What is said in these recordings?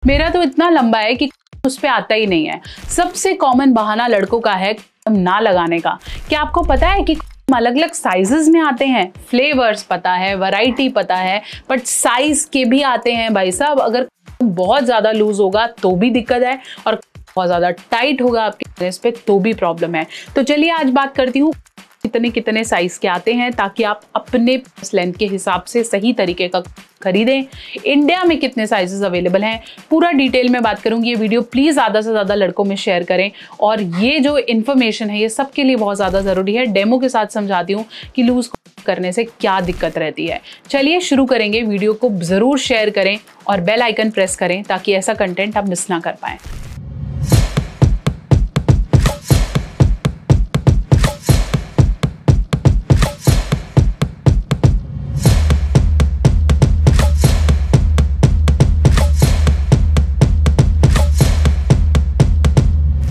मेरा तो इतना लंबा है कि उस पे आता ही नहीं है। सबसे कॉमन बहाना लड़कों का है ना लगाने का। क्या आपको पता है कि अलग अलग साइजेस में आते हैं? फ्लेवर्स पता है, वैरायटी पता है, बट साइज के भी आते हैं भाई साहब। अगर बहुत ज्यादा लूज होगा तो भी दिक्कत है, और बहुत ज्यादा टाइट होगा आपके पेनिस पे तो भी प्रॉब्लम है। तो चलिए आज बात करती हूँ कितने कितने साइज के आते हैं, ताकि आप अपने लेंथ के हिसाब से सही तरीके का खरीदें। इंडिया में कितने साइजेस अवेलेबल हैं पूरा डिटेल में बात करूंगी। ये वीडियो प्लीज ज्यादा से ज्यादा लड़कों में शेयर करें, और ये जो इन्फॉर्मेशन है ये सबके लिए बहुत ज्यादा जरूरी है। डेमो के साथ समझाती हूँ कि लूज करने से क्या दिक्कत रहती है। चलिए शुरू करेंगे। वीडियो को जरूर शेयर करें और बेल आइकन प्रेस करें ताकि ऐसा कंटेंट आप मिस ना कर पाएं।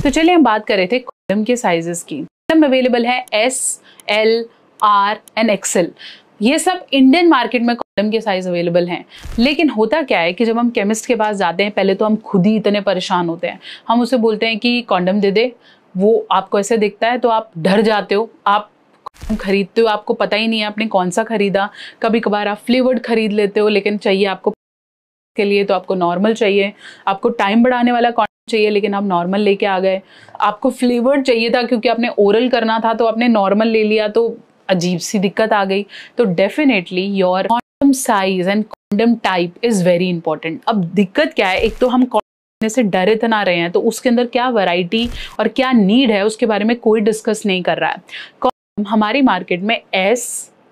तो चलिए हम बात कर रहे थे कॉन्डम के साइजेस की। कॉन्डम अवेलेबल है S, L, R and XL। ये सब इंडियन मार्केट में कॉन्डम के साइज अवेलेबल हैं। लेकिन होता क्या है कि जब हम केमिस्ट के पास जाते हैं, पहले तो हम खुद ही इतने परेशान होते हैं। हम उसे बोलते हैं कि कॉन्डम दे दे, वो आपको ऐसे दिखता है तो आप डर जाते हो। आप खरीदते हो, आपको पता ही नहीं है आपने कौन सा खरीदा। कभी कभार आप फ्लेवर्ड खरीद लेते हो, लेकिन चाहिए आपको के लिए तो आपको नॉर्मल चाहिए। आपको टाइम बढ़ाने वाला चाहिए लेकिन आप नॉर्मल लेके आ गए। आपको फ्लेवर्ड चाहिए था क्योंकि आपने ओरल करना था तो आपने नॉर्मल ले लिया, तो अजीब सी दिक्कत आ गई। तो definitely your condom size and condom type is very important. अब दिक्कत क्या है, एक तो हम कॉन्डम से डर इतना रहे हैं, तो उसके अंदर क्या वैरायटी और क्या नीड है उसके बारे में कोई डिस्कस नहीं कर रहा है। कॉन्डम हमारी मार्केट में S,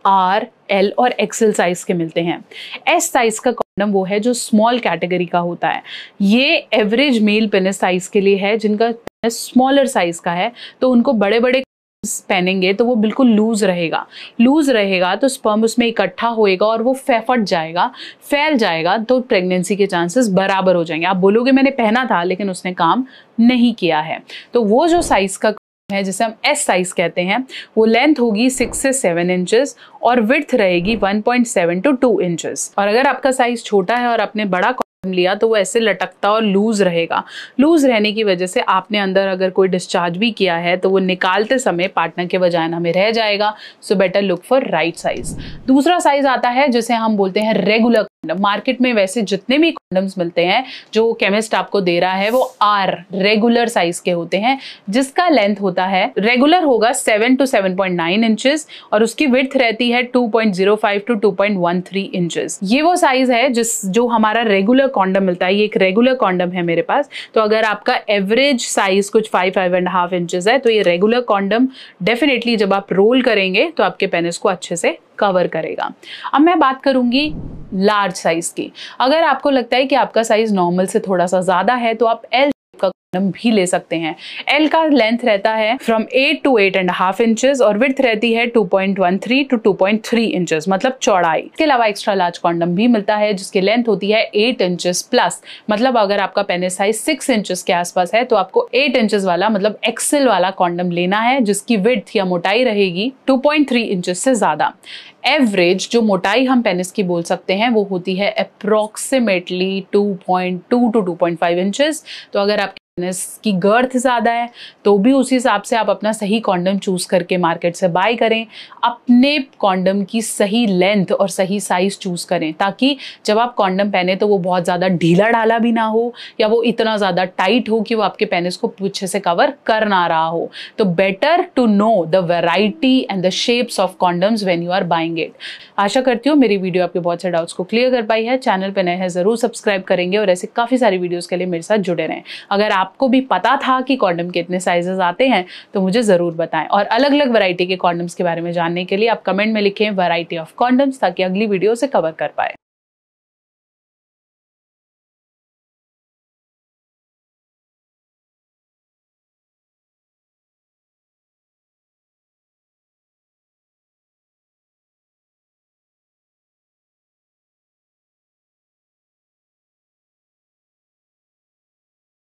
R, L और XL साइज के मिलते हैं। S साइज का कॉन्डम वो है जो स्मॉल कैटेगरी का होता है। ये एवरेज मेल पेनिस साइज के लिए है। जिनका स्मॉलर साइज का है तो उनको बड़े बड़े पहनेंगे तो वो बिल्कुल लूज रहेगा तो स्पर्म उसमें इकट्ठा होएगा और वो फट जाएगा, फैल जाएगा, तो प्रेगनेंसी के चांसेस बराबर हो जाएंगे। आप बोलोगे मैंने पहना था लेकिन उसने काम नहीं किया है। तो वो जो साइज का है जिसे हम S साइज कहते हैं, वो लेंथ होगी 6 से 7 इंचेस और विड्थ रहेगी 1.7 to 2 इंचेस। और अगर आपका साइज छोटा है और आपने बड़ा कॉन्डम लिया तो वो ऐसे लटकता और लूज रहेगा। लूज रहने की वजह से आपने अंदर अगर कोई डिस्चार्ज भी किया है तो वो निकालते समय पार्टनर के वजाइना में रह जाएगा। So better look for right size. दूसरा साइज आता है जिसे हम बोलते हैं रेगुलर कॉन्डम। मार्केट में वैसे जितने भी कॉन्डम्स मिलते हैं जो केमिस्ट आपको दे रहा है वो R रेगुलर साइज के होते हैं, जिसका लेंथ होता है रेगुलर होगा 7 to 7.9 इंचेस और उसकी विड्थ रहती है 2.05 to 2.13 इंचेस। ये वो साइज है जो हमारा रेगुलर कॉन्डम मिलता है। ये एक रेगुलर कॉन्डम है मेरे पास। तो अगर आपका एवरेज साइज कुछ 5.5 इंचेस है तो ये रेगुलर कॉन्डम डेफिनेटली जब आप रोल करेंगे तो आपके पेनिस को अच्छे से कवर करेगा। अब मैं बात करूंगी लार्ज साइज की। अगर आपको लगता है कि आपका साइज नॉर्मल से थोड़ा सा ज्यादा है तो आप L का कॉन्डम भी ले सकते हैं। L का लेंथ रहता है फ्रॉम 8 to 8.5 इंचेस और विड्थ रहती है 2.13 to 2.3 इंचेस, मतलब चौड़ाई। इसके अलावा एक्स्ट्रा लार्ज कॉन्डम भी मिलता है जिसकी लेंथ होती है 8 इंचेस प्लस। मतलब अगर आपका पेनिस साइज 6 इंचेस के आसपास है तो आपको 8 इंचेस वाला मतलब XL वाला कॉन्डम लेना है, जिसकी विड्थ या मोटाई रहेगी 2.3 इंचेस से ज्यादा। एवरेज जो मोटाई हम पेनिस की बोल सकते हैं वो होती है अप्रोक्सीमेटली 2.2 to 2.5 इंचेस। तो अगर आपके पेनिस की गर्थ ज्यादा है तो भी उस हिसाब से आप अपना सही कॉन्डम चूज करके मार्केट से बाय करें। अपने कॉन्डम की सही लेंथ और सही साइज चूज करें ताकि जब आप कॉन्डम पहने तो वो बहुत ज्यादा ढीला ढाला भी ना हो या वो इतना ज्यादा टाइट हो कि वो आपके पेनिस को पीछे से कवर कर ना रहा हो। तो better to know the variety and the shapes of condoms when you are buying it. आशा करती हूँ मेरी वीडियो आपके बहुत से डाउट्स को क्लियर कर पाई है। चैनल पे नए हैं जरूर सब्सक्राइब करेंगे और ऐसे काफी सारी वीडियोस के लिए मेरे साथ जुड़े रहें। अगर आपको भी पता था कि कॉन्डम के इतने साइजेस आते हैं तो मुझे जरूर बताएं, और अलग अलग वैरायटी के कॉन्डम्स के बारे में जानने के लिए आप कमेंट में लिखें वैरायटी ऑफ कॉन्डम्स, ताकि अगली वीडियो से कवर कर पाए।